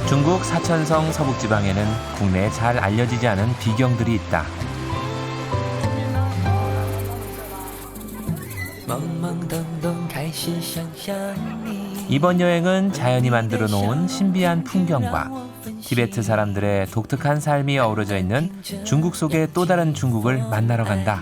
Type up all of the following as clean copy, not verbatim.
중국 사천성 서북지방에는 국내에 잘 알려지지 않은 비경들이 있다. 이번 여행은 자연이 만들어 놓은 신비한 풍경과 티베트 사람들의 독특한 삶이 어우러져 있는 중국 속의 또 다른 중국을 만나러 간다.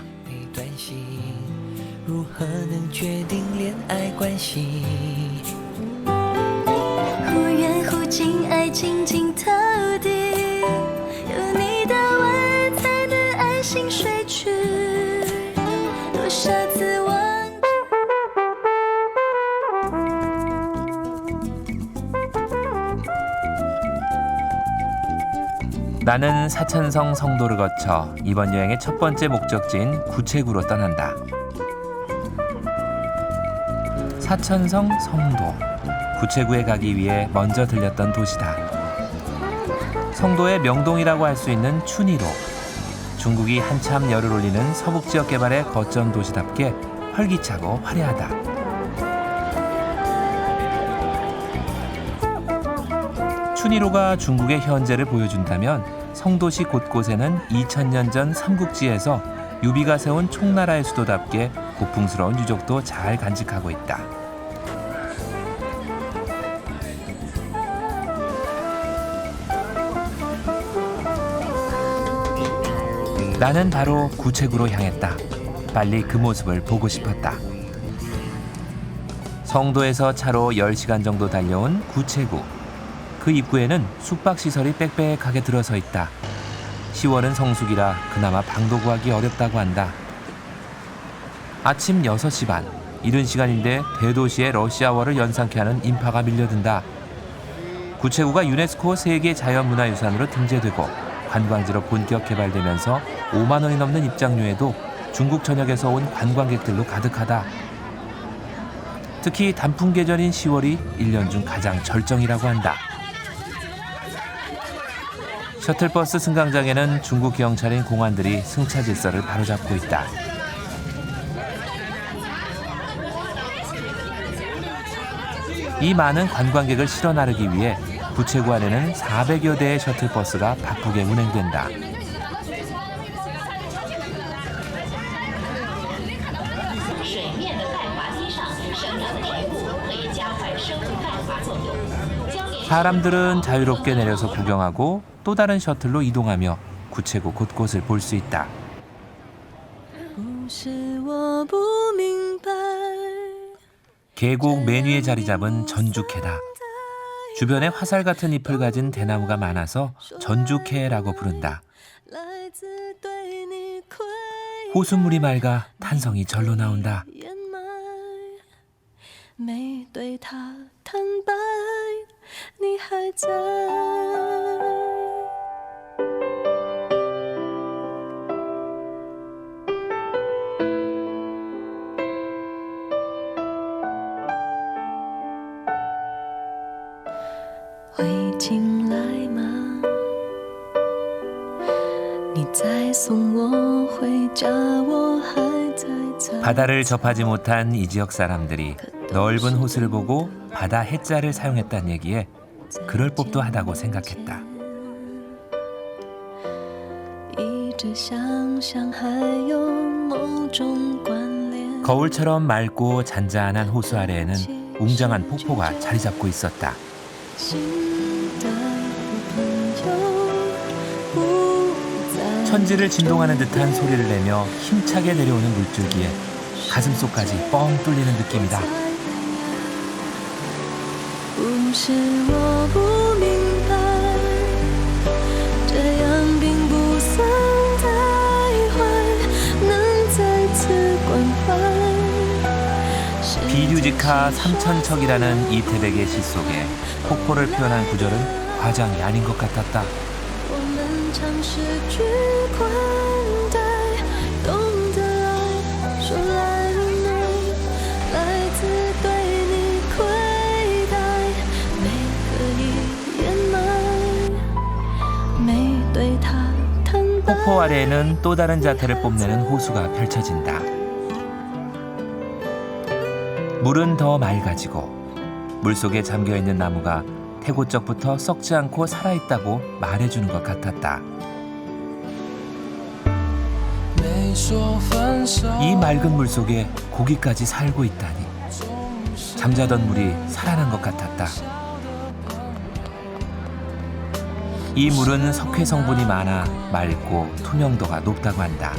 나는 사천성 성도를 거쳐 이번 여행의 첫 번째 목적지인 구체구로 떠난다. 사천성 성도, 구체구에 가기 위해 먼저 들렸던 도시다. 성도의 명동이라고 할 수 있는 춘이로. 중국이 한참 열을 올리는 서북지역 개발의 거점 도시답게 활기차고 화려하다. 춘이로가 중국의 현재를 보여준다면 성도시 곳곳에는 2000년 전 삼국지에서 유비가 세운 총나라의 수도답게 고풍스러운 유적도 잘 간직하고 있다. 나는 바로 구체구로 향했다. 빨리 그 모습을 보고 싶었다. 성도에서 차로 10시간 정도 달려온 구체구. 그 입구에는 숙박시설이 빽빽하게 들어서 있다. 10월은 성수기라 그나마 방도 구하기 어렵다고 한다. 아침 6시 반, 이른 시간인데 대도시의 러시아워를 연상케 하는 인파가 밀려든다. 구체구가 유네스코 세계 자연문화유산으로 등재되고 관광지로 본격 개발되면서 5만 원이 넘는 입장료에도 중국 전역에서 온 관광객들로 가득하다. 특히 단풍 계절인 10월이 1년 중 가장 절정이라고 한다. 셔틀버스 승강장에는 중국 경찰인 공안들이 승차 질서를 바로잡고 있다. 이 많은 관광객을 실어 나르기 위해 구체구 안에는 400여 대의 셔틀버스가 바쁘게 운행된다. 사람들은 자유롭게 내려서 구경하고 또 다른 셔틀로 이동하며 구체구 곳곳을 볼 수 있다. 계곡 맨 위에 자리 잡은 전주캐다. 주변에 화살 같은 잎을 가진 대나무가 많아서 전주캐라고 부른다. 호수물이 맑아 탄성이 절로 나온다. 바다를 접하지 못한 이 지역 사람들이 넓은 호수를 보고 바다 해자를 사용했다는 얘기에 그럴 법도 하다고 생각했다. 거울처럼 맑고 잔잔한 호수 아래에는 웅장한 폭포가 자리 잡고 있었다. 천지를 진동하는 듯한 소리를 내며 힘차게 내려오는 물줄기에 가슴속까지 뻥 뚫리는 느낌이다. 비류지카 삼천척이라는 이태백의 시 속에 폭포를 표현한 구절은 과장이 아닌 것 같았다. 폭포 아래에는 또 다른 자태를 뽐내는 호수가 펼쳐진다. 물은 더 맑아지고 물속에 잠겨있는 나무가 해고적부터 썩지 않고 살아있다고 말해주는 것 같았다. 이 맑은 물 속에 고기까지 살고 있다니. 잠자던 물이 살아난 것 같았다. 이 물은 석회 성분이 많아 맑고 투명도가 높다고 한다.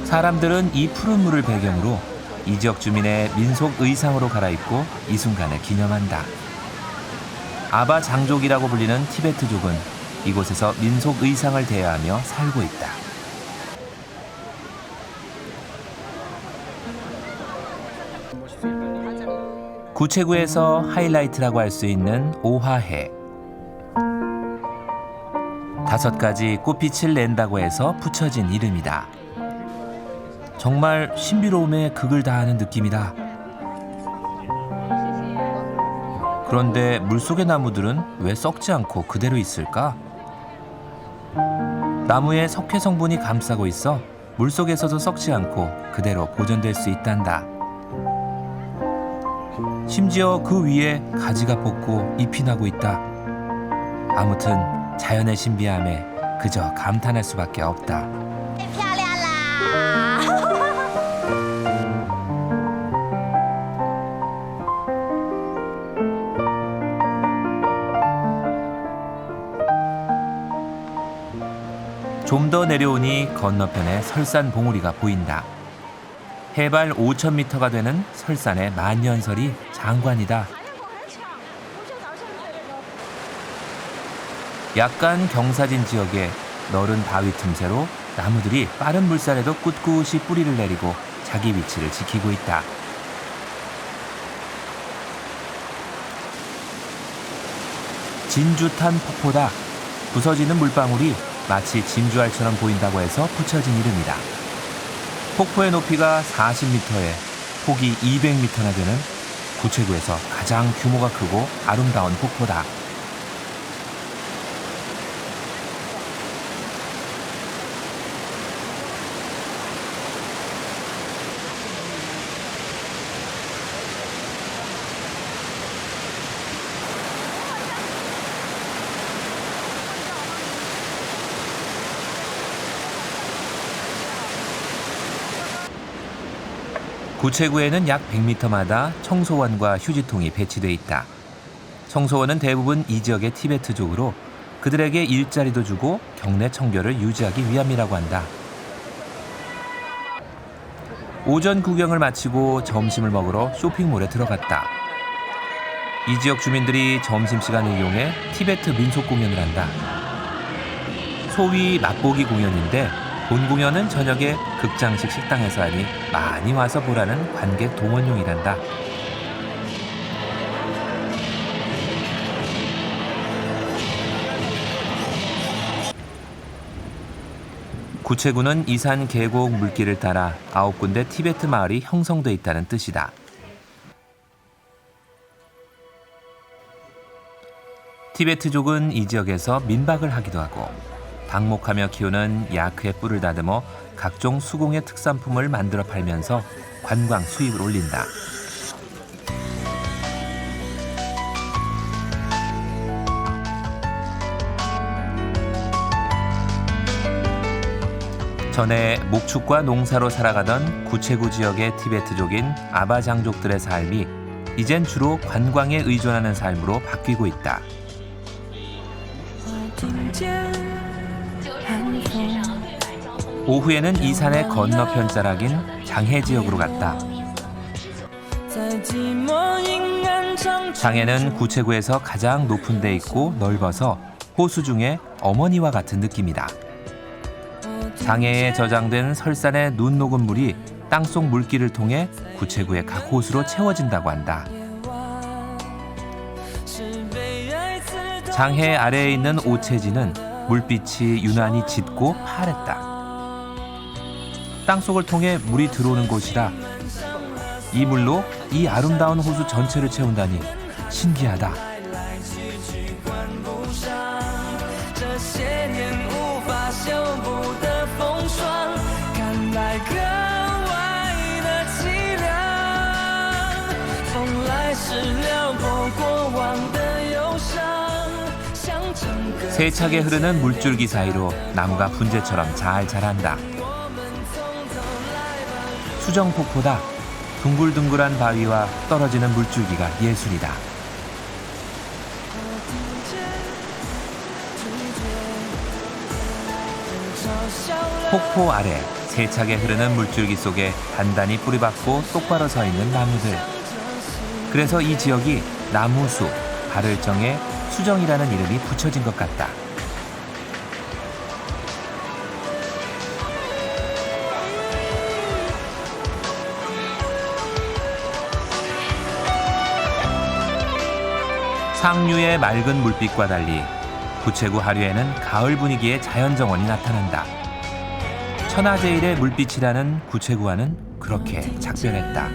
사람들은 이 푸른 물을 배경으로 이 지역 주민의 민속 의상으로 갈아입고 이 순간을 기념한다. 아바 장족이라고 불리는 티베트족은 이곳에서 민속 의상을 대여하며 살고 있다. 구체구에서 하이라이트라고 할 수 있는 오화해. 5가지 꽃빛을 낸다고 해서 붙여진 이름이다. 정말 신비로움에 극을 다하는 느낌이다. 그런데 물속의 나무들은 왜 썩지 않고 그대로 있을까? 나무에 석회 성분이 감싸고 있어 물속에서도 썩지 않고 그대로 보존될 수 있단다. 심지어 그 위에 가지가 뻗고 잎이 나고 있다. 아무튼 자연의 신비함에 그저 감탄할 수밖에 없다. 좀 더 내려오니 건너편에 설산 봉우리가 보인다. 해발 5,000m가 되는 설산의 만년설이 장관이다. 약간 경사진 지역에 너른 바위 틈새로 나무들이 빠른 물살에도 꿋꿋이 뿌리를 내리고 자기 위치를 지키고 있다. 진주탄 폭포다. 부서지는 물방울이 마치 진주알처럼 보인다고 해서 붙여진 이름이다. 폭포의 높이가 40m에 폭이 200m나 되는 구체구에서 가장 규모가 크고 아름다운 폭포다. 구체구에는 약 100m마다 청소원과 휴지통이 배치돼 있다. 청소원은 대부분 이 지역의 티베트족으로 그들에게 일자리도 주고 경내 청결을 유지하기 위함이라고 한다. 오전 구경을 마치고 점심을 먹으러 쇼핑몰에 들어갔다. 이 지역 주민들이 점심시간을 이용해 티베트 민속 공연을 한다. 소위 맛보기 공연인데 본 공연은 저녁에 극장식 식당에서 하니 많이 와서 보라는 관객 동원용이란다. 구체구는 이산 계곡 물길을 따라 9군데 티베트 마을이 형성돼 있다는 뜻이다. 티베트족은 이 지역에서 민박을 하기도 하고 방목하며 키우는 야크의 뿔을 다듬어 각종 수공예 특산품을 만들어 팔면서 관광 수입을 올린다. 전에 목축과 농사로 살아가던 구체구 지역의 티베트족인 아바장족들의 삶이 이젠 주로 관광에 의존하는 삶으로 바뀌고 있다. 오후에는 이 산의 건너편 자락인 장해 지역으로 갔다. 장해는 구체구에서 가장 높은 데 있고 넓어서 호수 중에 어머니와 같은 느낌이다. 장해에 저장된 설산의 눈 녹은 물이 땅속 물길을 통해 구체구의 각 호수로 채워진다고 한다. 장해 아래에 있는 오체지는 물빛이 유난히 짙고 파랬다. 땅속을 통해 물이 들어오는 곳이라 이 물로 이 아름다운 호수 전체를 채운다니 신기하다. 세차게 흐르는 물줄기 사이로 나무가 분재처럼 잘 자란다. 수정폭포다. 둥글둥글한 바위와 떨어지는 물줄기가 예술이다. 폭포 아래 세차게 흐르는 물줄기 속에 단단히 뿌리박고 똑바로 서 있는 나무들. 그래서 이 지역이 나무숲, 발을 정해 수정이라는 이름이 붙여진 것 같다. 상류의 맑은 물빛과 달리 구체구 하류에는 가을 분위기의 자연정원이 나타난다. 천하제일의 물빛이라는 구체구와는 그렇게 작별했다.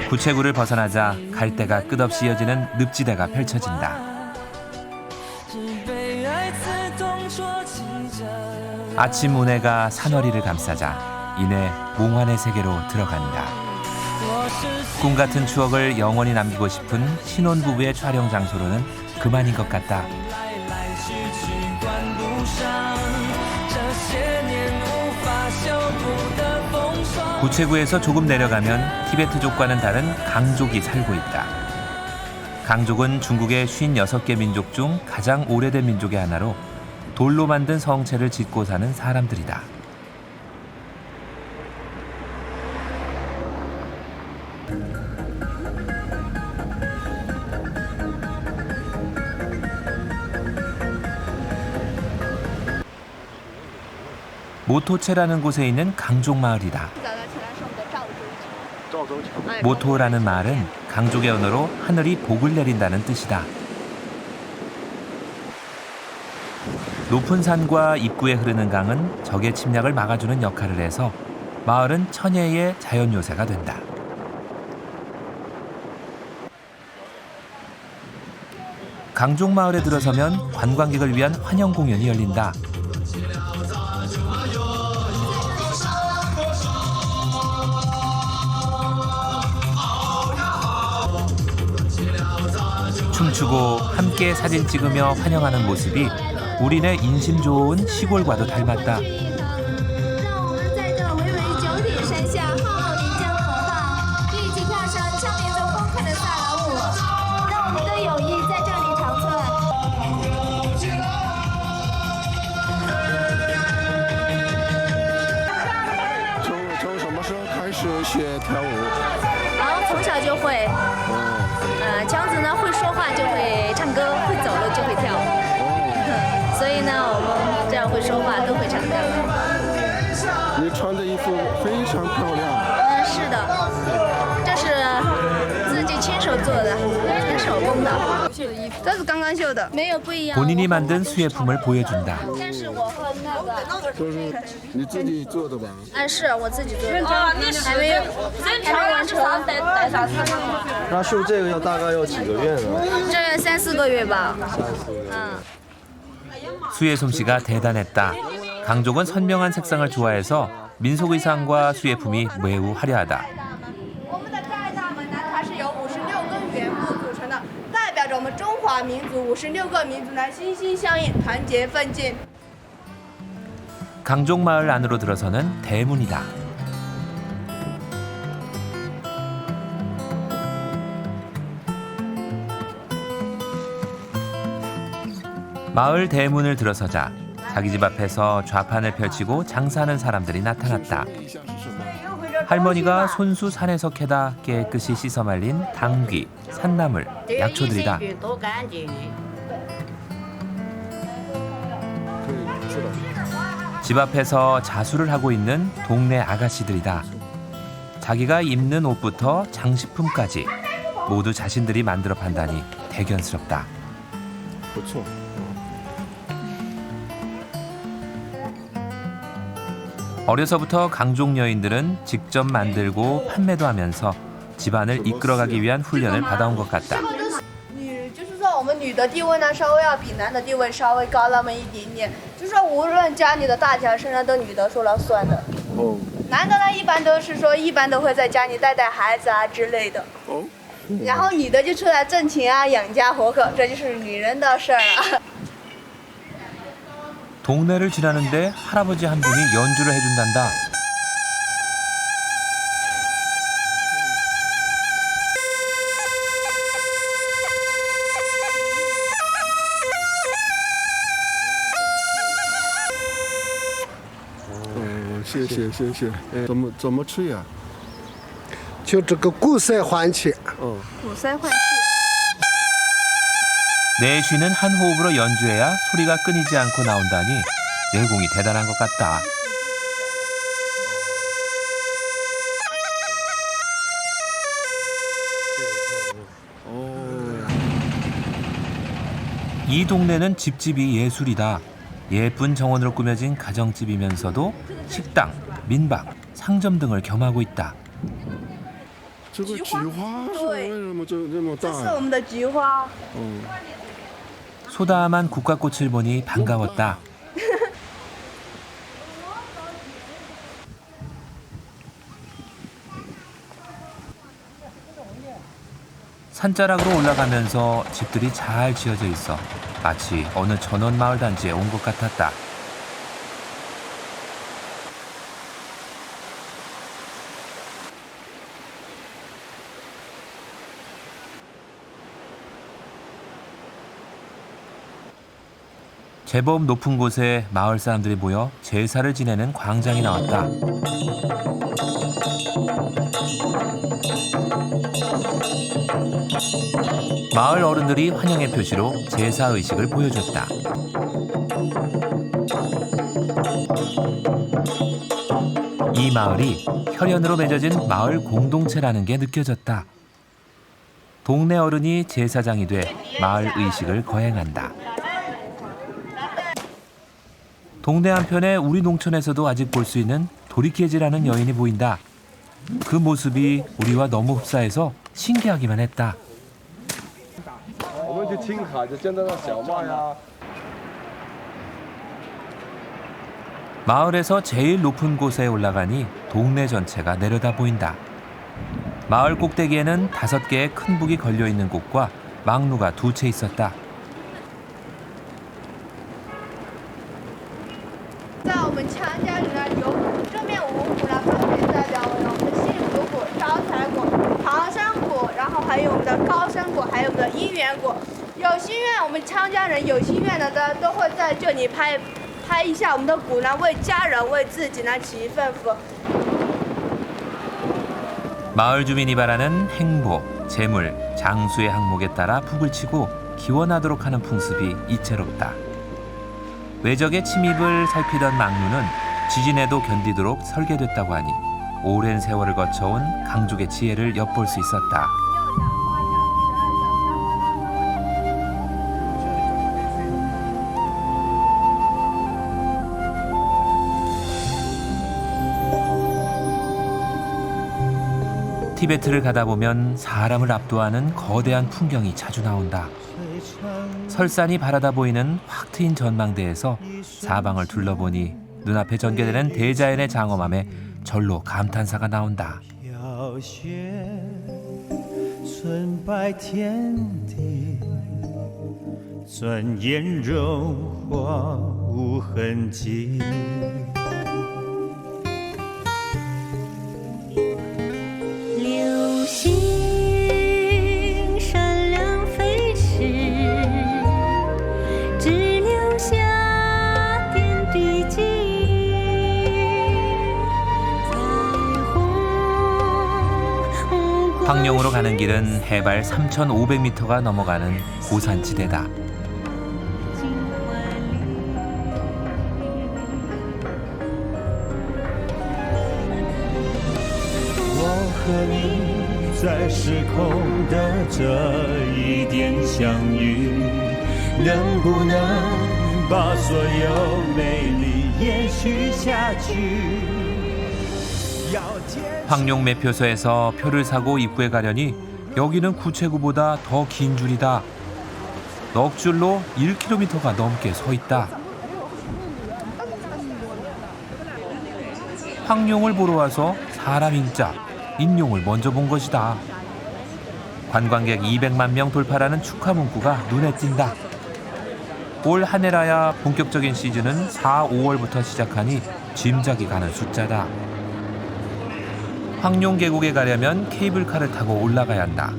구체구를 벗어나자 갈대가 끝없이 이어지는 늪지대가 펼쳐진다. 아침 운해가 산허리를 감싸자 이내 몽환의 세계로 들어간다. 꿈같은 추억을 영원히 남기고 싶은 신혼부부의 촬영 장소로는 그만인 것 같다. 구체구에서 조금 내려가면 티베트족과는 다른 강족이 살고 있다. 강족은 중국의 56개 민족 중 가장 오래된 민족의 하나로 돌로 만든 성체를 짓고 사는 사람들이다. 모토체라는 곳에 있는 강족 마을이다. 모토라는 말은 강족의 언어로 하늘이 복을 내린다는 뜻이다. 높은 산과 입구에 흐르는 강은 적의 침략을 막아주는 역할을 해서 마을은 천혜의 자연 요새가 된다. 강족 마을에 들어서면 관광객을 위한 환영 공연이 열린다. 춤추고 함께 사진 찍으며 환영하는 모습이 우리네 인심 좋은 시골과도 닮았다. 본인이 만든 수예품을 보여준다. 수예 솜씨가 대단했다. 강족은 선명한 색상을 좋아해서 민속 의상과 수예품이 매우 화려하다. 강족 마을 안으로 들어서는 대문이다. 마을 대문을 들어서자 자기 집 앞에서 좌판을 펼치고 장사하는 사람들이 나타났다. 할머니가 손수 산에서 캐다 깨끗이 씻어 말린 당귀, 산나물, 약초들이다. 집 앞에서 자수를 하고 있는 동네 아가씨들이다. 자기가 입는 옷부터 장식품까지 모두 자신들이 만들어 판다니 대견스럽다. 그렇죠. 어려서부터 강족 여인들은 직접 만들고 판매도 하면서 집안을 이끌어가기 위한 훈련을 받아온 것 같다. 我们女的地位呢，稍微要比男的地位稍微高那么一点点。就是说，无论家里的大小事呢，都女的说了算的。男的呢，一般都是说，一般都会在家里带带孩子啊之类的。然后女的就出来挣钱啊，养家活口，这就是女人的事儿了。 동네를 지나는데 할아버지 한 분이 연주를 해준단다. 어, 谢谢谢谢。怎么吹呀？就这个鼓塞换气。鼓塞换气。 내쉬는 한 호흡으로 연주해야 소리가 끊이지 않고 나온다니 내공이 대단한 것 같다. 이 동네는 집집이 예술이다. 예쁜 정원으로 꾸며진 가정집이면서도 식당, 민박, 상점 등을 겸하고 있다. 这个菊花是为什么这么大呀？这是我们的菊花。 소담한 국화꽃을 보니 반가웠다. 산자락으로 올라가면서 집들이 잘 지어져 있어 마치 어느 전원 마을 단지에 온 것 같았다. 제법 높은 곳에 마을 사람들이 모여 제사를 지내는 광장이 나왔다. 마을 어른들이 환영의 표시로 제사 의식을 보여줬다. 이 마을이 혈연으로 맺어진 마을 공동체라는 게 느껴졌다. 동네 어른이 제사장이 돼 마을 의식을 거행한다. 동네 한편에 우리 농촌에서도 아직 볼 수 있는 도리깨지라는 여인이 보인다. 그 모습이 우리와 너무 흡사해서 신기하기만 했다. 마을에서 제일 높은 곳에 올라가니 동네 전체가 내려다 보인다. 마을 꼭대기에는 5개의 큰 북이 걸려있는 곳과 망루가 2채 있었다. 在我们强家里呢，有正面五虎呢，分别代表了我们的幸福果、招财果、唐山果，然后还有我们的高山果，还有我们的姻缘果。有心愿，我们昌家人有心愿的呢，都会在这里拍一下我们的鼓呢，为家人、为自己呢祈一份福。 마을 주민이 바라는 행복, 재물, 장수의 항목에 따라 북을 치고 기원하도록 하는 풍습이 이채롭다. 외적의 침입을 살피던 망루는 지진에도 견디도록 설계됐다고 하니 오랜 세월을 거쳐온 강족의 지혜를 엿볼 수 있었다. 티베트를 가다 보면 사람을 압도하는 거대한 풍경이 자주 나온다. 설산이 바라다 보이는 확 트인 전망대에서 사방을 둘러보니 눈앞에 전개되는 대자연의 장엄함에 절로 감탄사가 나온다. 流星闪亮飞驰，只留下点滴记忆。彩虹。 황룡으로 가는 길은 해발 3,500m가 넘어가는 고산지대다. 황룡 매표소에서 표를 사고 입구에 가려니 여기는 구체구보다 더 긴 줄이다. 넋 줄로 1km가 넘게 서 있다. 황룡을 보러 와서 사람 인자, 인룡을 먼저 본 것이다. 관광객 200만 명 돌파라는 축하 문구가 눈에 띈다. 올 한 해라야 본격적인 시즌은 4, 5월부터 시작하니 짐작이 가는 숫자다. 황룡 계곡에 가려면 케이블카를 타고 올라가야 한다.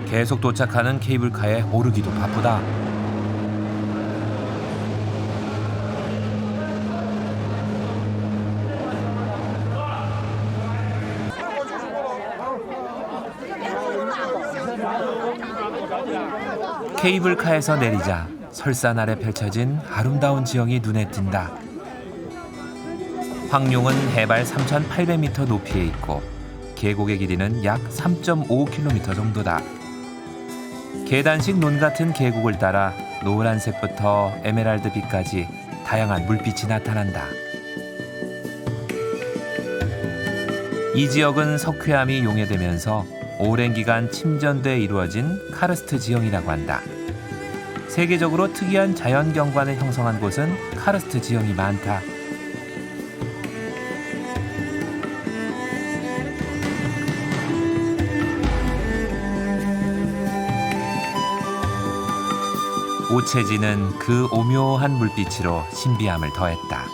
계속 도착하는 케이블카에 오르기도 바쁘다. 케이블카에서 내리자 설산 아래 펼쳐진 아름다운 지형이 눈에 띈다. 황룡은 해발 3,800m 높이에 있고 계곡의 길이는 약 3.5km 정도다. 계단식 논 같은 계곡을 따라 노란색부터 에메랄드빛까지 다양한 물빛이 나타난다. 이 지역은 석회암이 용해되면서 오랜 기간 침전돼 이루어진 카르스트 지형이라고 한다. 세계적으로 특이한 자연 경관을 형성한 곳은 카르스트 지형이 많다. 오채지는 그 오묘한 물빛으로 신비함을 더했다.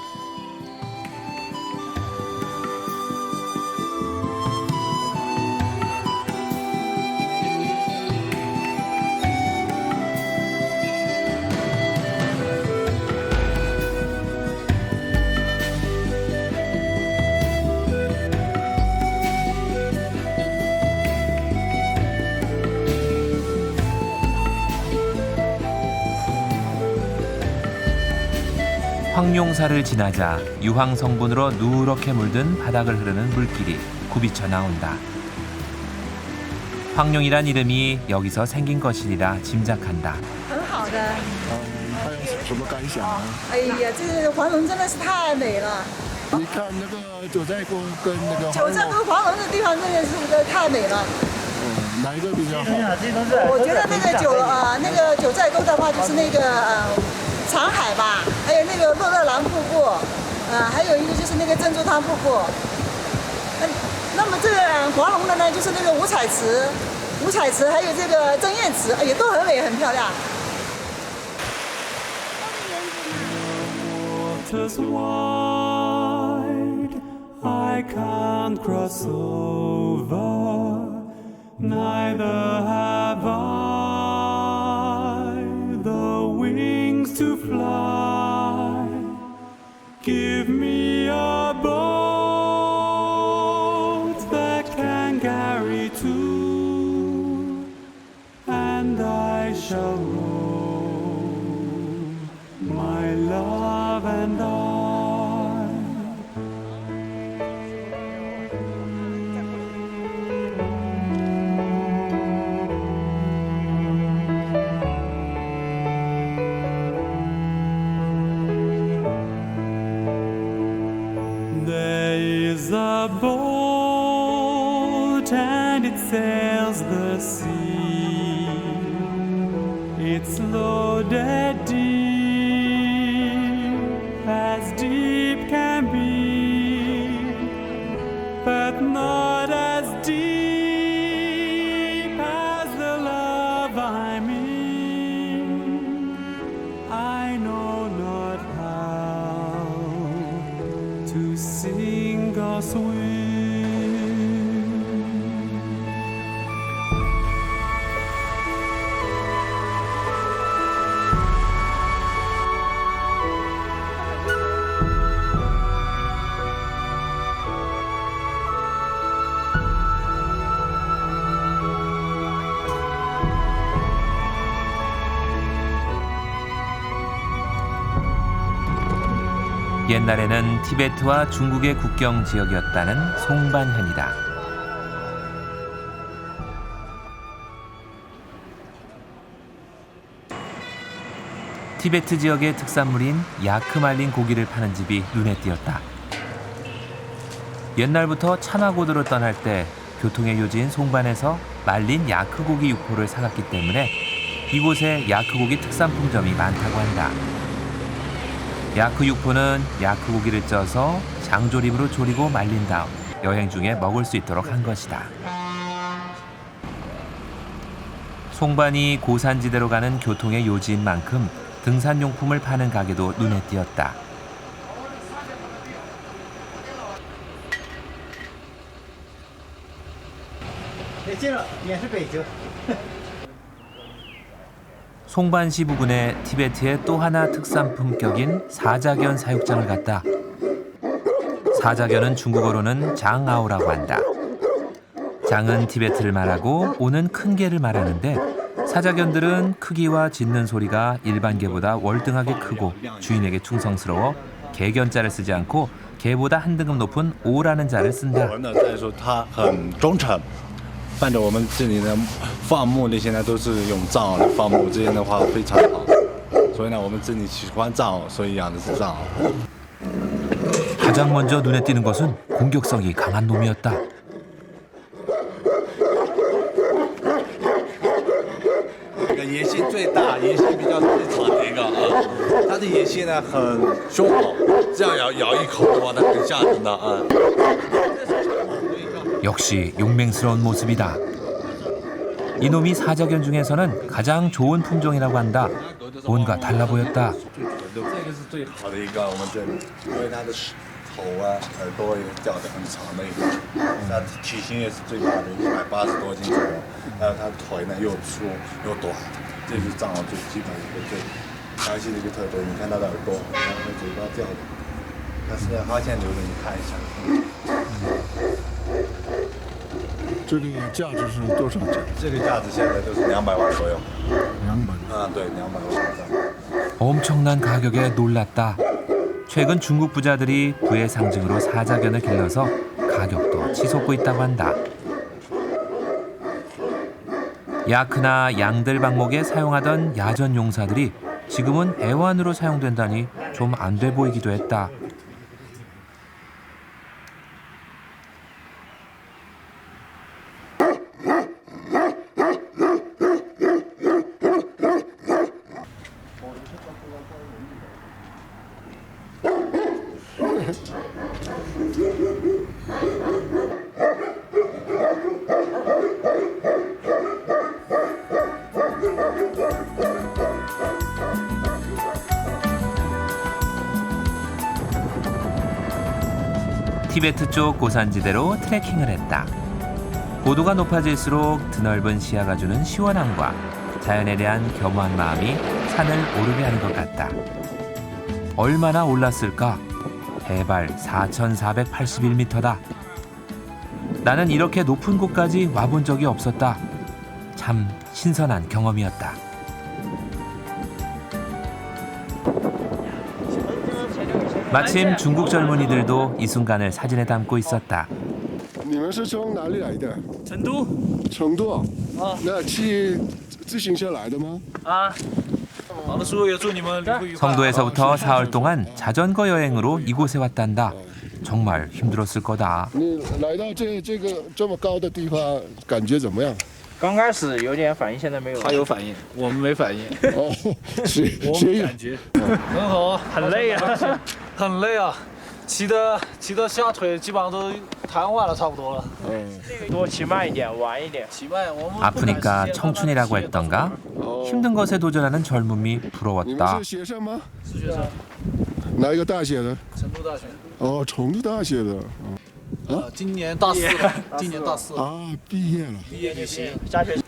황룡사를 지나자 유황 성분으로 누렇게 물든 바닥을 흐르는 물길이 굽이쳐 나온다. 황룡이란 이름이 여기서 생긴 것이라 짐작한다. 很好的。还有什么感想啊？哎呀，这黄龙真的是太美了。你看那个九寨沟跟那个九寨沟黄龙的地方真的是太美了。哪一个比较好？我觉得那个九寨沟的话，就是那个长海吧，还有那个洛热兰瀑布，还有一个就是那个珍珠汤瀑布。那么这个黄龙的呢，就是那个五彩池，还有这个针叶池，也都很美很漂亮。 Waters wide, I can't cross over, neither have I the wings to fly. Give me a boat that can carry two, and I shall row, my love and I. There is a boat and it sails the sea. It's loaded deep can be, but not as deep as the love I'm in. I know not how to sing or swim. 옛날에는 티베트와 중국의 국경 지역이었다는 송반현이다. 티베트 지역의 특산물인 야크 말린 고기를 파는 집이 눈에 띄었다. 옛날부터 차마고도로 떠날 때 교통의 요지인 송반에서 말린 야크 고기 육포를 사갔기 때문에 이곳에 야크 고기 특산품점이 많다고 한다. 야크 육포는 야크 고기를 쪄서 장조림으로 조리고 말린 다음 여행 중에 먹을 수 있도록 한 것이다. 송반이 고산지대로 가는 교통의 요지인 만큼 등산용품을 파는 가게도 눈에 띄었다. 송반시 부근에 티베트의 또 하나 특산품 격인 사자견 사육장을 갔다. 사자견은 중국어로는 장아오라고 한다. 장은 티베트를 말하고 오는 큰 개를 말하는데 사자견들은 크기와 짖는 소리가 일반 개보다 월등하게 크고 주인에게 충성스러워 개견자를 쓰지 않고 개보다 한 등급 높은 오라는 자를 쓴다. 再说它很忠诚，伴着我们这里的放牧的现在都是用藏獒来放牧，这些的话非常好，所以呢我们这里喜欢藏獒，所以养的是藏獒。 가장 먼저 눈에 띄는 것은 공격성이 강한 놈이었다.这个野性最大、野性比较最长的一个啊，它的野性呢很凶猛，这样咬一口的话，它很吓人的啊。 역시 용맹스러운 모습이다. 이놈이 사자견 중에서는 가장 좋은 품종이라고 한다. 뭔가 달라 보였다. 这个是最好的一个，我们这里，因为它的头啊、耳朵也掉得很长的一个，它体型也是最大的，180多斤左右，还有它的腿呢又粗又短，这是藏獒最基本一个最详细的一个特征。你看它的耳朵，然后它嘴巴掉的，它是在发现瘤的，你看一下。这个价值是多少钱？这个价值现在都是200万左右。 200。 啊，对，200万左右。 엄청난 가격에 놀랐다. 최근 중국 부자들이 부의 상징으로 사자견을 길러서 가격도 치솟고 있다고 한다. 야크나 양들 방목에 사용하던 야전 용사들이 지금은 애완으로 사용된다니 좀 안 돼 보이기도 했다. 티베트 쪽 고산지대로 트레킹을 했다. 고도가 높아질수록 드넓은 시야가 주는 시원함과 자연에 대한 겸허한 마음이 산을 오르게 하는 것 같다. 얼마나 올랐을까? 해발 4,481m다. 나는 이렇게 높은 곳까지 와본 적이 없었다. 참 신선한 경험이었다. 마침 중국 젊은이들도 이 순간을 사진에 담고 있었다. 你们是从哪里来的？成都成都。那骑自行车来的吗？啊，好的，叔也祝你们旅途愉快。 성도에서부터 사흘 동안 자전거 여행으로 이곳에 왔단다. 정말 힘들었을 거다. 你来到这么高的地方，感觉怎么样？刚开始有点反应，现在没有。他有反应，我们没反应。哦，谁有？感觉很好，很累啊，很累啊，骑的下腿基本上都瘫痪了，差不多了。多骑慢一点，晚一点。骑慢，我们 아프니까 청춘이라고 했던가? 힘든 것에 도전하는 젊음이 你们 부러웠다. 是学生吗？是学生，哪一个大学的？成都大学。哦，成都大学的。今年大四，今年大四。啊，毕业了。毕业旅行，下学期。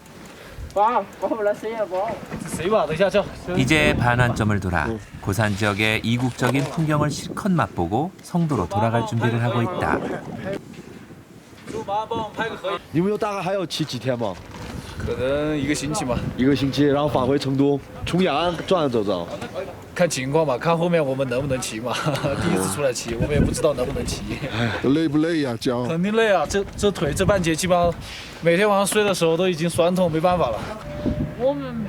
谁吧？等一下叫。 이제 반환점을 돌아 고산 지역의 이국적인 풍경을 실컷 맛보고 성도로 돌아갈 준비를 하고 있다. 祝妈帮我们拍个合影。你们大概还要骑几天吗？可能1个星期吧， 1个星期，然后返回成都，从雅安转走走。看情况吧，看后面我们能不能骑嘛。第一次出来骑，我们也不知道能不能骑。累不累呀？脚？肯定累啊，这腿这半截基本上每天晚上睡的时候都已经酸痛，没办法了。我们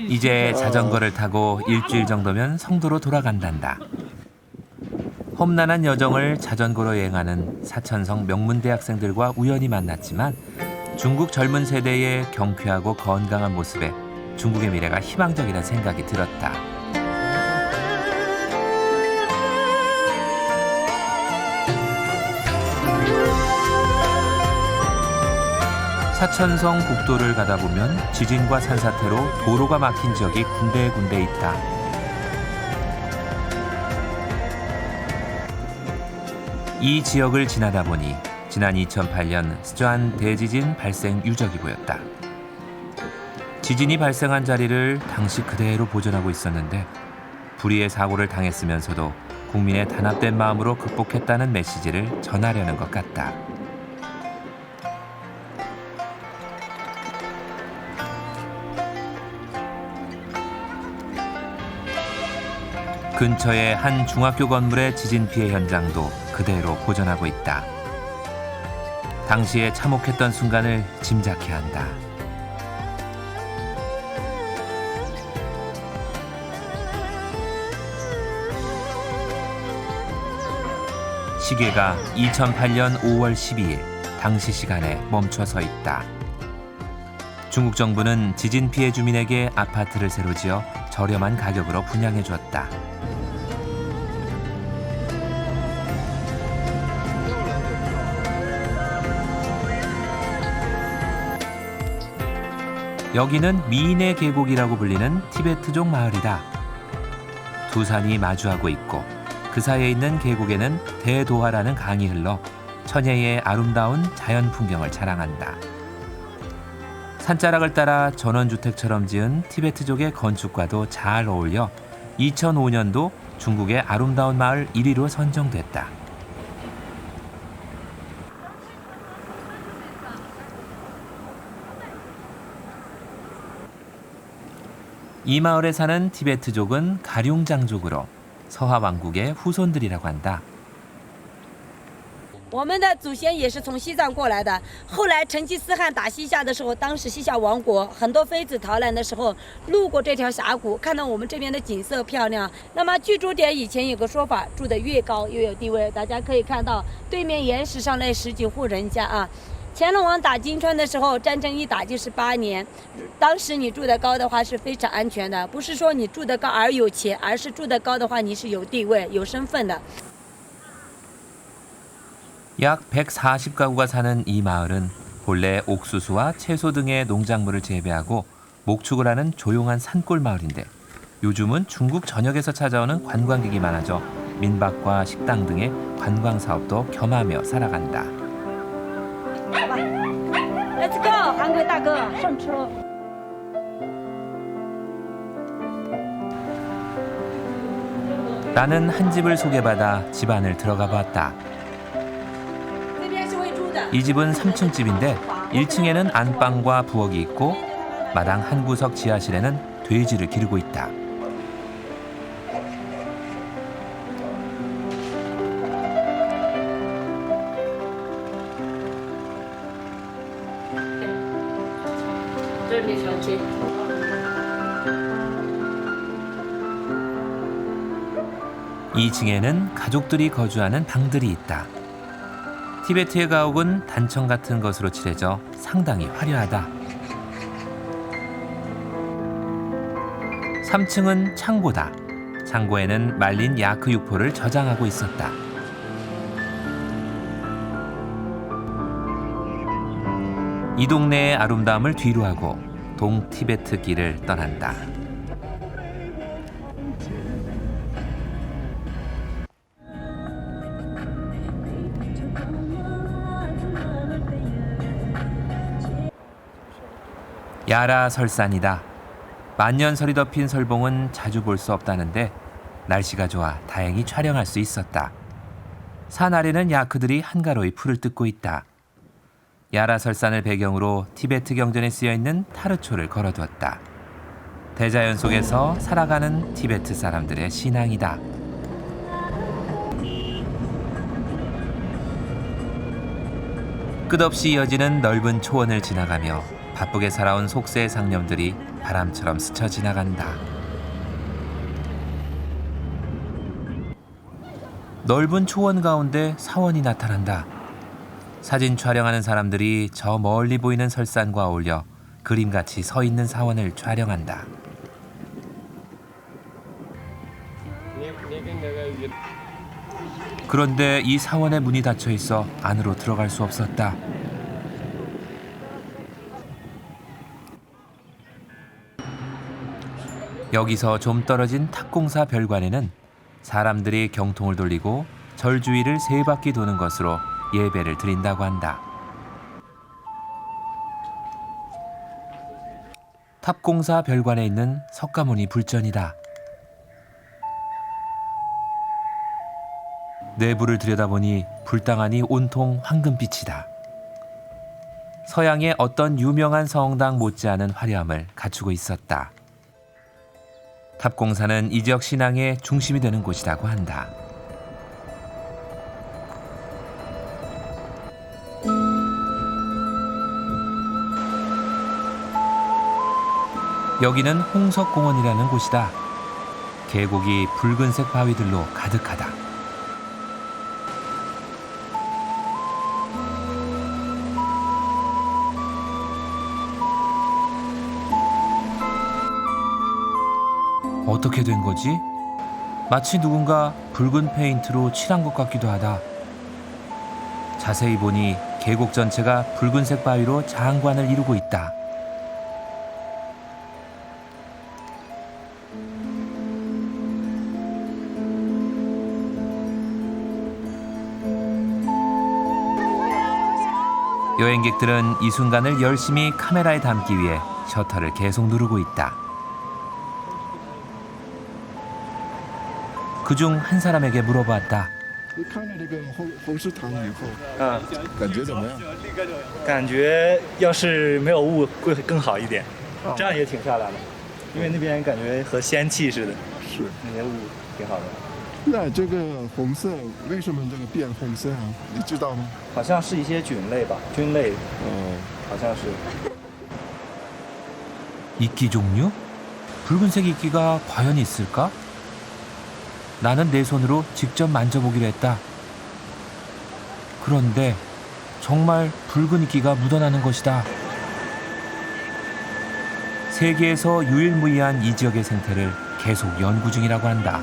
이제 자전거를 타고 일주일 정도면 성도로 돌아간단다. 험난한 여정을 자전거로 여행하는 사천성 명문대학생들과 우연히 만났지만 중국 젊은 세대의 경쾌하고 건강한 모습에 중국의 미래가 희망적이라는 생각이 들었다. 사천성 국도를 가다 보면 지진과 산사태로 도로가 막힌 지역이 군데군데 있다. 이 지역을 지나다 보니 지난 2008년 스촨 대지진 발생 유적이 보였다. 지진이 발생한 자리를 당시 그대로 보존하고 있었는데 불의의 사고를 당했으면서도 국민의 단합된 마음으로 극복했다는 메시지를 전하려는 것 같다. 근처의 한 중학교 건물의 지진 피해 현장도 그대로 보존하고 있다. 당시에 참혹했던 순간을 짐작케 한다. 시계가 2008년 5월 12일 당시 시간에 멈춰 서 있다. 중국 정부는 지진 피해 주민에게 아파트를 새로 지어 저렴한 가격으로 분양해 주었다. 여기는 미인의 계곡이라고 불리는 티베트족 마을이다. 두 산이 마주하고 있고 그 사이에 있는 계곡에는 대도하라는 강이 흘러 천혜의 아름다운 자연 풍경을 자랑한다. 산자락을 따라 전원주택처럼 지은 티베트족의 건축과도 잘 어울려 2005년도 중국의 아름다운 마을 1위로 선정됐다. 이 마을에 사는 티베트족은 가룡장족으로 서하 왕국의 후손들이라고 한다. 我们的祖先也是从西藏过来的。后来成吉思汗打西夏的时候，当时西夏王国很多妃子逃难的时候，路过这条峡谷，看到我们这边的景色漂亮。那么居住点以前有个说法，住得越高越有地位。大家可以看到对面岩石上那10几户人家啊。乾隆王打金川的时候，战争一打就是8年。当时你住得高的话是非常安全的，不是说你住得高而有钱，而是住得高的话你是有地位、有身份的。 약 140가구가 사는 이 마을은 본래 옥수수와 채소 등의 농작물을 재배하고 목축을 하는 조용한 산골 마을인데 요즘은 중국 전역에서 찾아오는 관광객이 많아져 민박과 식당 등의 관광 사업도 겸하며 살아간다. Let's go， 韩国大哥，上车。 나는 한 집을 소개받아 집 안을 들어가 봤다. 이 집은 3층 집인데 1층에는 안방과 부엌이 있고 마당 한 구석 지하실에는 돼지를 기르고 있다. 이 2층에는 가족들이 거주하는 방들이 있다. 티베트의 가옥은 단청 같은 것으로 칠해져 상당히 화려하다. 3층은 창고다. 창고에는 말린 야크 육포를 저장하고 있었다. 이 동네의 아름다움을 뒤로하고 동티베트 길을 떠난다. 야라 설산이다. 만년설이 덮인 설봉은 자주 볼 수 없다는데 날씨가 좋아 다행히 촬영할 수 있었다. 산 아래는 야크들이 한가로이 풀을 뜯고 있다. 야라 설산을 배경으로 티베트 경전에 쓰여있는 타르초를 걸어두었다. 대자연 속에서 살아가는 티베트 사람들의 신앙이다. 끝없이 이어지는 넓은 초원을 지나가며 바쁘게 살아온 속세의 상념들이 바람처럼 스쳐 지나간다. 넓은 초원 가운데 사원이 나타난다. 사진 촬영하는 사람들이 저 멀리 보이는 설산과 어울려 그림같이 서 있는 사원을 촬영한다. 그런데 이 사원의 문이 닫혀 있어 안으로 들어갈 수 없었다. 여기서 좀 떨어진 탑공사 별관에는 사람들이 경통을 돌리고 절 주위를 3바퀴 도는 것으로 예배를 드린다고 한다. 탑공사 별관에 있는 석가모니 불전이다. 내부를 들여다보니 불당하니 온통 황금빛이다. 서양의 어떤 유명한 성당 못지않은 화려함을 갖추고 있었다. 탑공사는 이 지역 신앙의 중심이 되는 곳이라고 한다. 여기는 홍석공원이라는 곳이다. 계곡이 붉은색 바위들로 가득하다. 어떻게 된 거지? 마치 누군가 붉은 페인트로 칠한 것 같기도 하다. 자세히 보니 계곡 전체가 붉은색 바위로 장관을 이루고 있다. 여행객들은 이 순간을 열심히 카메라에 담기 위해 셔터를 계속 누르고 있다. 그중 한 사람에게 물어봤다. 你看了这个红石堂以后，感觉怎么样？感觉要是没有雾会更好一点，这样也挺漂亮的，因为那边感觉和仙气似的，是那些雾挺好的。那这个红色为什么这个变红色啊？你知道吗？好像是一些菌类吧，菌类，好像是。 이끼 종류? 붉은색 이끼가 과연 있을까? 나는 내 손으로 직접 만져보기로 했다. 그런데 정말 붉은 이끼가 묻어나는 것이다. 세계에서 유일무이한 이 지역의 생태를 계속 연구 중이라고 한다.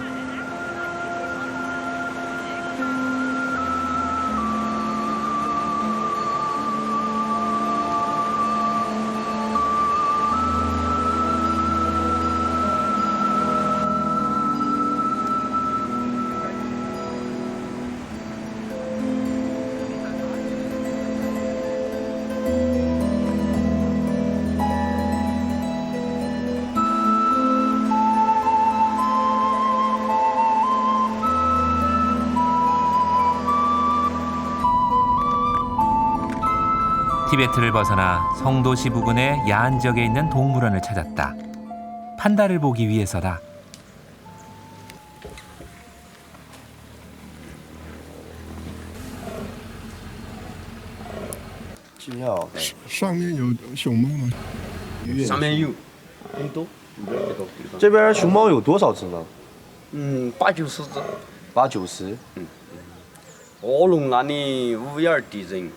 티베트를 벗어나 성도시 부근의 야한 지역에 있는 동물원을 찾았다. 판다를 보기 위해서다. 上面有熊猫吗？上面有，很多。这边熊猫有多少只呢？80-90只。80-90。卧龙那里5.2地震，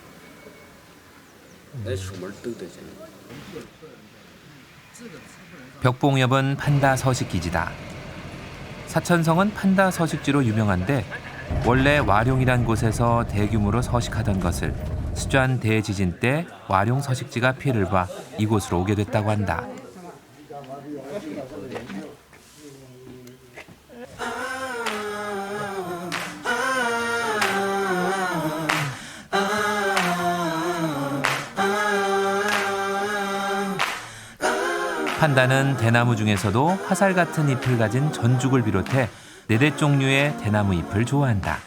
那树木都得震。 벽봉엽은 판다 서식기지다. 사천성은 판다 서식지로 유명한데 원래 와룡이란 곳에서 대규모로 서식하던 것을 스촨 대지진 때 와룡 서식지가 피해를 봐 이곳으로 오게 됐다고 한다. 판다는 대나무 중에서도 화살 같은 잎을 가진 전죽을 비롯해 4대 종류의 대나무 잎을 좋아한다.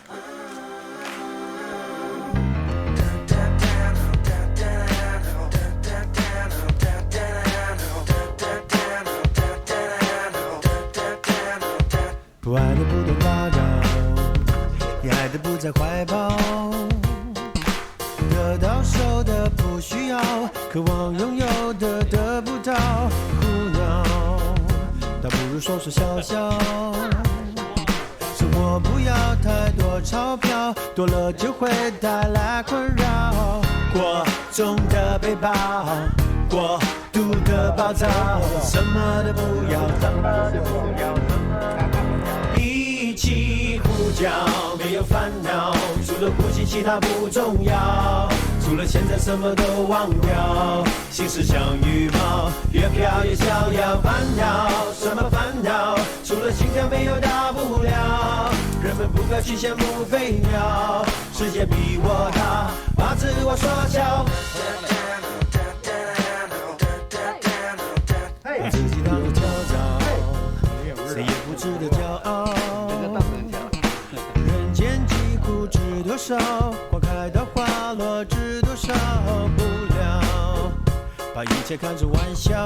除了现在什么都忘掉。心事像羽毛，越飘越逍遥。烦恼什么烦恼？除了心跳没有大不了。人们不该去羡慕飞鸟，世界比我大，把自我缩小。自己当个跳蚤，谁也不值得骄傲。人间疾苦知多少？花开到花落知多少？不了，把一切看作玩笑。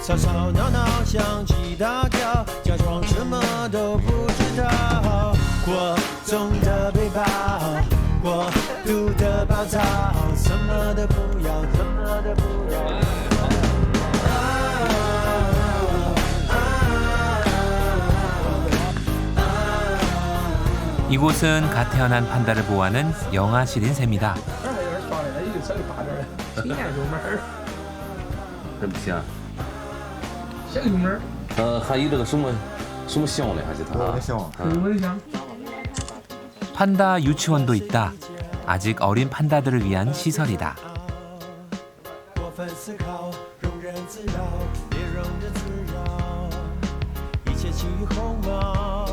吵吵闹闹，相机大跳，假装什么都不知道。过重的背包，过度的暴躁，什么都不要，什么都不要。이곳은 갓 태어난 판다를 보호하는 영아실인 셈이다. 这不行。像油门。还有这个什么像的，还是它。像。판다 유치원도 있다. 아직 어린 판다들을 위한 시설이다. 过分思考，容忍自扰，别容忍自扰，一切起于鸿毛，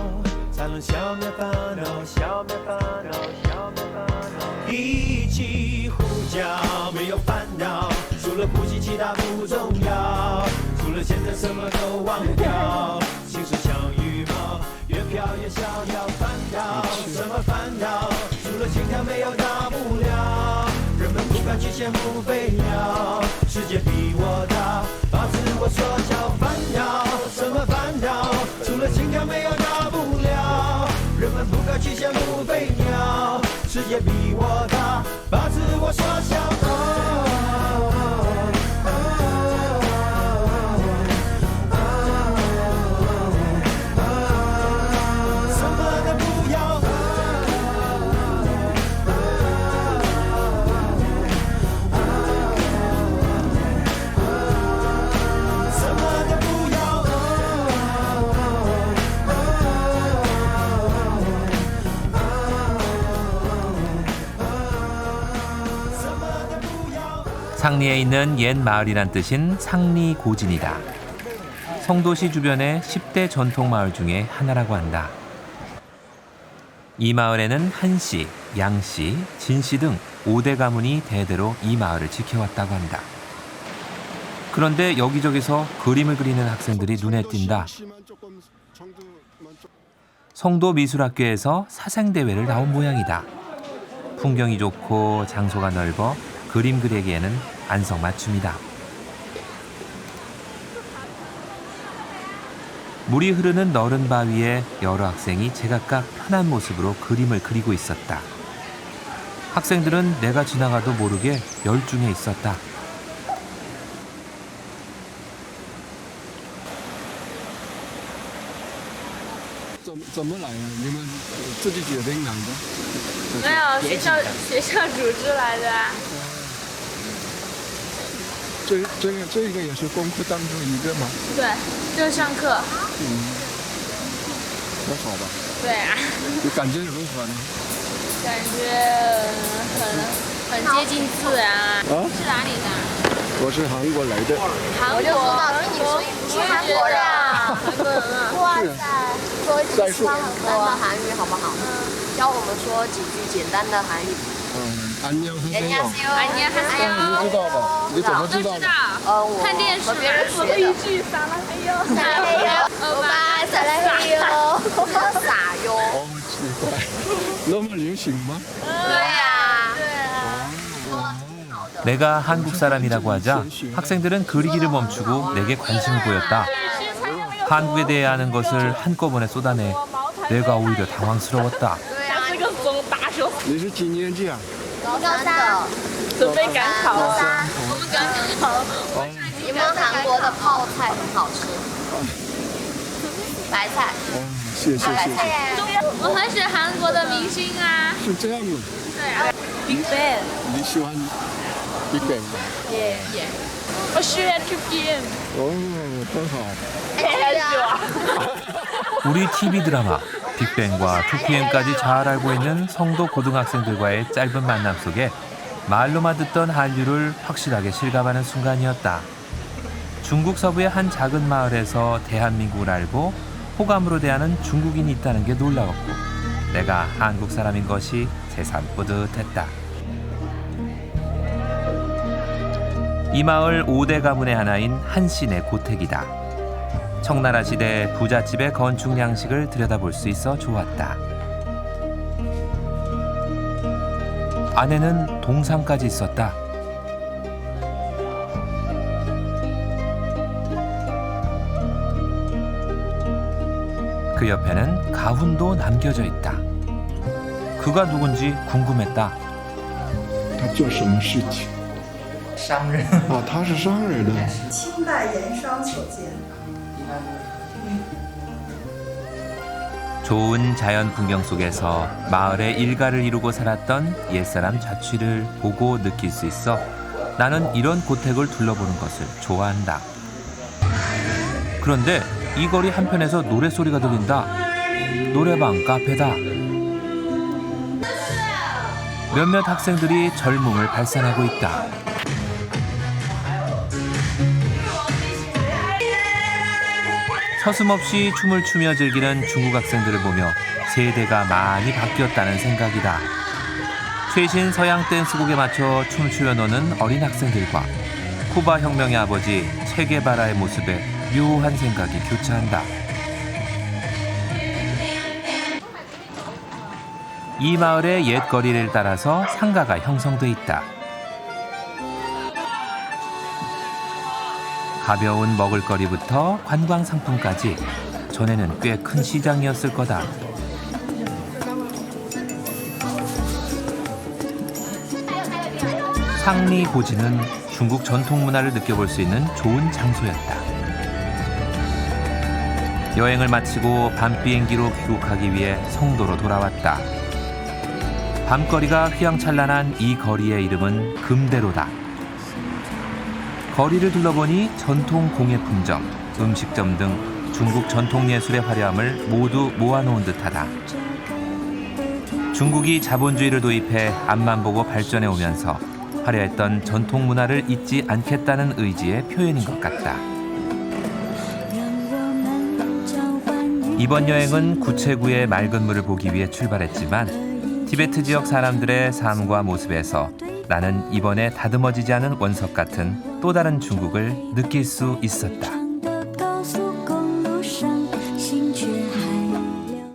才能消灭烦恼，消灭烦恼，消灭烦恼。一起呼叫，没有烦恼，除了呼吸其他不重要，除了现在什么都忘掉。心事像羽毛，越飘越逍遥。烦恼什么烦恼？除了心跳没有大不了。人们不敢去羡慕飞鸟，世界比我大，把自我缩小。烦恼什么烦恼？除了心跳没有大不了。人们不敢去羡慕飞鸟，世界比我大，把自我缩小。什么都不要。상리에 있는 옛 마을이란 뜻인 상리고진이다. 송도시 주변의 10대 전통 마을 중에 하나라고 한다. 이 마을에는 한씨, 양씨, 진씨 등 5대 가문이 대대로 이 마을을 지켜왔다고 한다. 그런데 여기저기서 그림을 그리는 학생들이 눈에 띈다. 송도미술학교에서 사생대회를 나온 모양이다. 풍경이 좋고 장소가 넓어 그림 그리기에는 안성맞춤이다. 물이 흐르는 너른 바위에 여러 학생이 제각각 편한 모습으로 그림을 그리고 있었다. 학생들은 내가 지나가도 모르게 열중해 있었다. 怎么来呀？你们自己决定来的？没有，学校组织来的啊。这个也是功课当中一个吗？对，就是上课。还好吧。对啊。你感觉如何呢？感觉很接近自然啊。是哪里的？我是韩国来的。韩国？你是韩国人啊？韩国人啊！哇塞！说几句很简单的韩语好不好？教我们说几句简单的韩语。안녕하세요。你知道吧？你怎么知道的？我看电视和别人说的。一句撒拉嘿哟，撒拉嘿哟，欧巴撒拉嘿哟，撒哟。哦，奇怪，那么流行吗？对呀，对啊。 내가 한국 사람이라고 하자 학생들은 그리기를 멈추고 내게 관심을 보였다. 한국에 대해 아는 것을 한꺼번에 쏟아내 내가 오히려 당황스러웠다. 你是几年级啊？高三的，准备赶考。我们赶考。你们韩国的泡菜很好吃，白菜。谢谢。我很喜欢韩国的明星啊。是这样的。对啊。Big Bang。你喜欢 Big Bang 吗？耶。我喜欢 2PM。哦，真好。 우리 TV 드라마 빅뱅과 2PM까지 잘 알고 있는 성도 고등학생들과의 짧은 만남 속에 말로만 듣던 한류를 확실하게 실감하는 순간이었다. 중국 서부의 한 작은 마을에서 대한민국을 알고 호감으로 대하는 중국인이 있다는 게 놀라웠고 내가 한국 사람인 것이 새삼 뿌듯했다. 이 마을 5대 가문의 하나인 한신의 고택이다. 청나라 시대 부잣집의 건축 양식을 들여다볼 수 있어 좋았다. 안에는 동상까지 있었다. 그 옆에는 가훈도 남겨져 있다. 그가 누군지 궁금했다. 他做什么事情？商人。啊，他是商人的。清代盐商所建。 좋은 자연 풍경 속에서 마을의 일가를 이루고 살았던 옛사람 자취를 보고 느낄 수 있어 나는 이런 고택을 둘러보는 것을 좋아한다. 그런데 이 거리 한편에서 노래소리가 들린다. 노래방, 카페다. 몇몇 학생들이 젊음을 발산하고 있다. 서슴없이 춤을 추며 즐기는 중국 학생들을 보며 세대가 많이 바뀌었다는 생각이다. 최신 서양 댄스곡에 맞춰 춤추려 노는 어린 학생들과 쿠바 혁명의 아버지 체게바라의 모습에 묘한 생각이 교차한다. 이 마을의 옛거리를 따라서 상가가 형성돼 있다. 가벼운 먹을거리부터 관광 상품까지 전에는 꽤 큰 시장이었을 거다. 상리 고지는 중국 전통 문화를 느껴볼 수 있는 좋은 장소였다. 여행을 마치고 밤 비행기로 귀국하기 위해 성도로 돌아왔다. 밤거리가 휘황찬란한 이 거리의 이름은 금대로다. 거리를 둘러보니 전통 공예품점, 음식점 등 중국 전통 예술의 화려함을 모두 모아놓은 듯하다. 중국이 자본주의를 도입해 앞만 보고 발전해 오면서 화려했던 전통 문화를 잊지 않겠다는 의지의 표현인 것 같다. 이번 여행은 구체구의 맑은 물을 보기 위해 출발했지만 티베트 지역 사람들의 삶과 모습에서 나는 이번에 다듬어지지 않은 원석 같은 또 다른 중국을 느낄 수 있었다.